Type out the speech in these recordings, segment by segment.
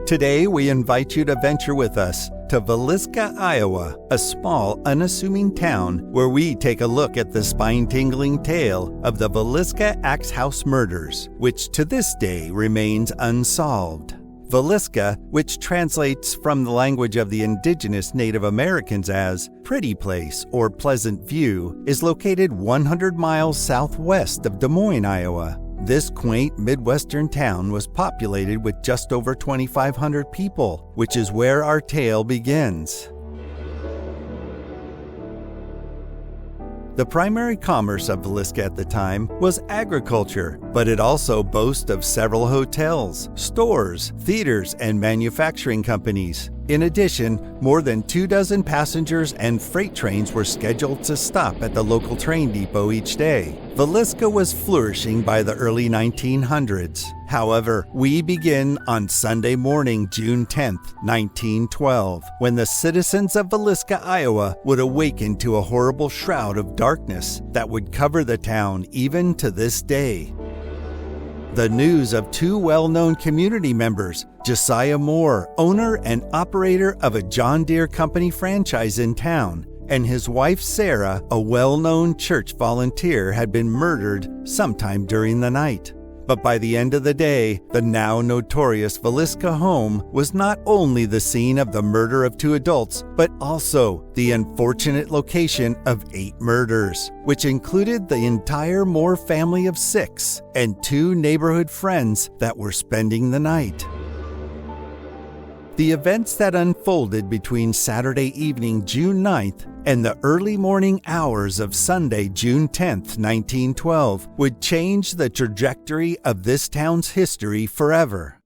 Today, we invite you to venture with us to Villisca, Iowa, a small, unassuming town where we take a look at the spine-tingling tale of the Villisca Ax murders, which to this day remains unsolved. Villisca, which translates from the language of the indigenous Native Americans as pretty place or pleasant view, is located 100 miles southwest of Des Moines, Iowa. This quaint Midwestern town was populated with just over 2,500 people, which is where our tale begins. The primary commerce of Villisca at the time was agriculture, but it also boasts of several hotels, stores, theaters, and manufacturing companies. In addition, more than 24 passengers and freight trains were scheduled to stop at the local train depot each day. Villisca was flourishing by the early 1900s. However, we begin on Sunday morning, June 10, 1912, when the citizens of Villisca, Iowa would awaken to a horrible shroud of darkness that would cover the town even to this day. The news of two well-known community members, Josiah Moore, owner and operator of a John Deere Company franchise in town, and his wife Sarah, a well-known church volunteer, had been murdered sometime during the night. But by the end of the day, the now notorious Villisca home was not only the scene of the murder of 2 adults, but also the unfortunate location of 8 murders, which included the entire Moore family of 6 and 2 neighborhood friends that were spending the night. The events that unfolded between Saturday evening, June 9th, and the early morning hours of Sunday, June 10th, 1912, would change the trajectory of this town's history forever.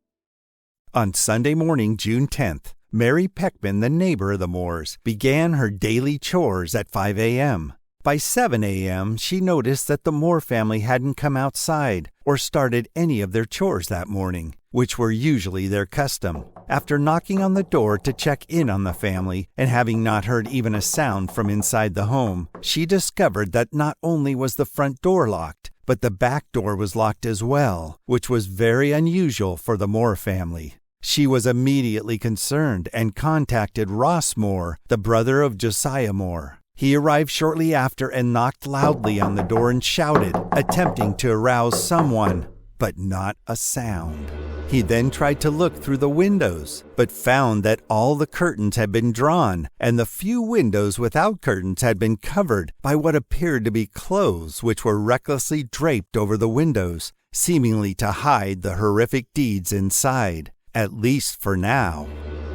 On Sunday morning, June 10th, Mary Peckman, the neighbor of the Moores, began her daily chores at 5 a.m. By 7 a.m., she noticed that the Moore family hadn't come outside or started any of their chores that morning, which were usually their custom. After knocking on the door to check in on the family and having not heard even a sound from inside the home, she discovered that not only was the front door locked, but the back door was locked as well, which was very unusual for the Moore family. She was immediately concerned and contacted Ross Moore, the brother of Josiah Moore. He arrived shortly after and knocked loudly on the door and shouted, attempting to arouse someone, but not a sound. He then tried to look through the windows, but found that all the curtains had been drawn, and the few windows without curtains had been covered by what appeared to be clothes which were recklessly draped over the windows, seemingly to hide the horrific deeds inside, at least for now.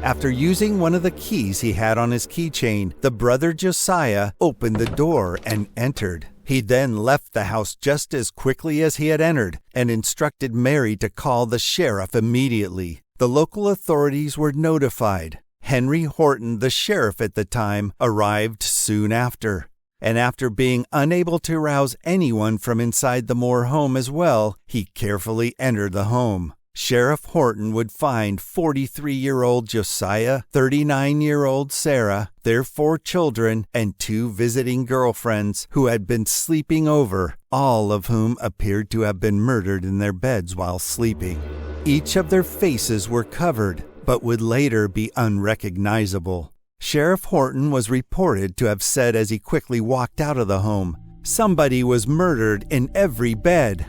After using one of the keys he had on his keychain, the brother Josiah opened the door and entered. He then left the house just as quickly as he had entered and instructed Mary to call the sheriff immediately. The local authorities were notified. Henry Horton, the sheriff at the time, arrived soon after. And after being unable to rouse anyone from inside the Moore home as well, he carefully entered the home. Sheriff Horton would find 43-year-old Josiah, 39-year-old Sarah, their 4 children, and 2 visiting girlfriends who had been sleeping over, all of whom appeared to have been murdered in their beds while sleeping. Each of their faces were covered, but would later be unrecognizable. Sheriff Horton was reported to have said as he quickly walked out of the home, "Somebody was murdered in every bed."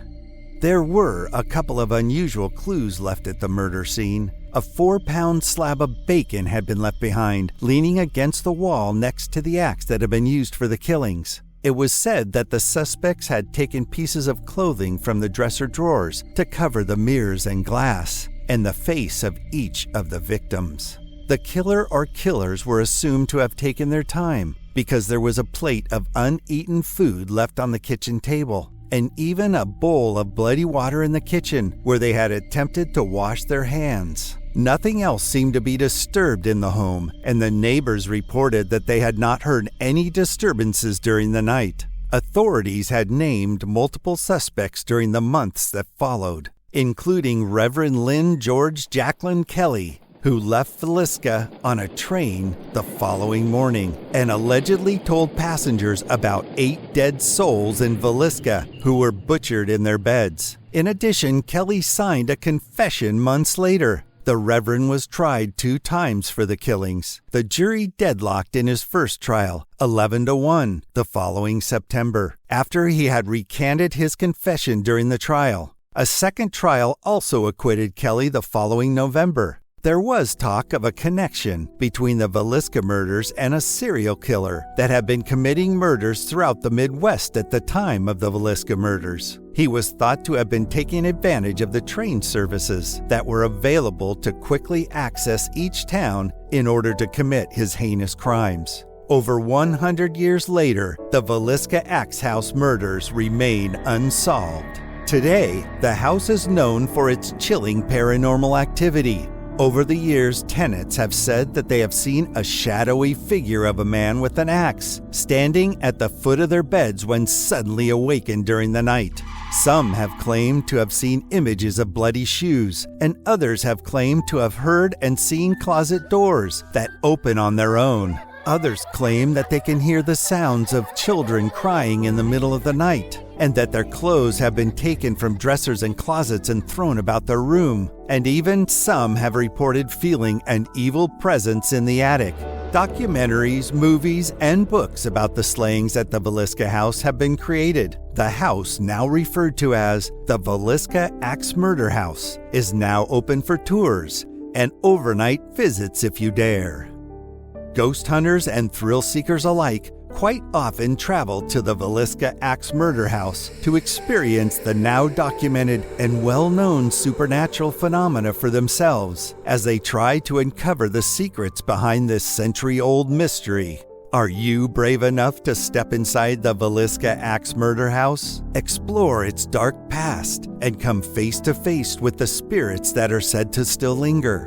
There were a couple of unusual clues left at the murder scene. A 4-pound slab of bacon had been left behind, leaning against the wall next to the axe that had been used for the killings. It was said that the suspects had taken pieces of clothing from the dresser drawers to cover the mirrors and glass, and the face of each of the victims. The killer or killers were assumed to have taken their time, because there was a plate of uneaten food left on the kitchen table, and even a bowl of bloody water in the kitchen where they had attempted to wash their hands. Nothing else seemed to be disturbed in the home, and the neighbors reported that they had not heard any disturbances during the night. Authorities had named multiple suspects during the months that followed, including Reverend Lynn George Jacqueline Kelly, who left Villisca on a train the following morning and allegedly told passengers about 8 dead souls in Villisca who were butchered in their beds. In addition, Kelly signed a confession months later, The Reverend was tried 2 times for the killings. The jury deadlocked in his first trial, 11-1, the following September, after he had recanted his confession during the trial. A second trial also acquitted Kelly the following November. There was talk of a connection between the Villisca murders and a serial killer that had been committing murders throughout the Midwest at the time of the Villisca murders. He was thought to have been taking advantage of the train services that were available to quickly access each town in order to commit his heinous crimes. Over 100 years later, the Villisca Ax House murders remain unsolved. Today, the house is known for its chilling paranormal activity. Over the years, tenants have said that they have seen a shadowy figure of a man with an axe standing at the foot of their beds when suddenly awakened during the night. Some have claimed to have seen images of bloody shoes, and others have claimed to have heard and seen closet doors that open on their own. Others claim that they can hear the sounds of children crying in the middle of the night, and that their clothes have been taken from dressers and closets and thrown about their room. And even some have reported feeling an evil presence in the attic. Documentaries, movies, and books about the slayings at the Villisca House have been created. The house, now referred to as the Villisca Ax Murder House, is now open for tours and overnight visits if you dare. Ghost hunters and thrill seekers alike quite often travel to the Villisca Ax Murder House to experience the now documented and well-known supernatural phenomena for themselves as they try to uncover the secrets behind this century-old mystery. Are you brave enough to step inside the Villisca Ax Murder House, explore its dark past, and come face to face with the spirits that are said to still linger?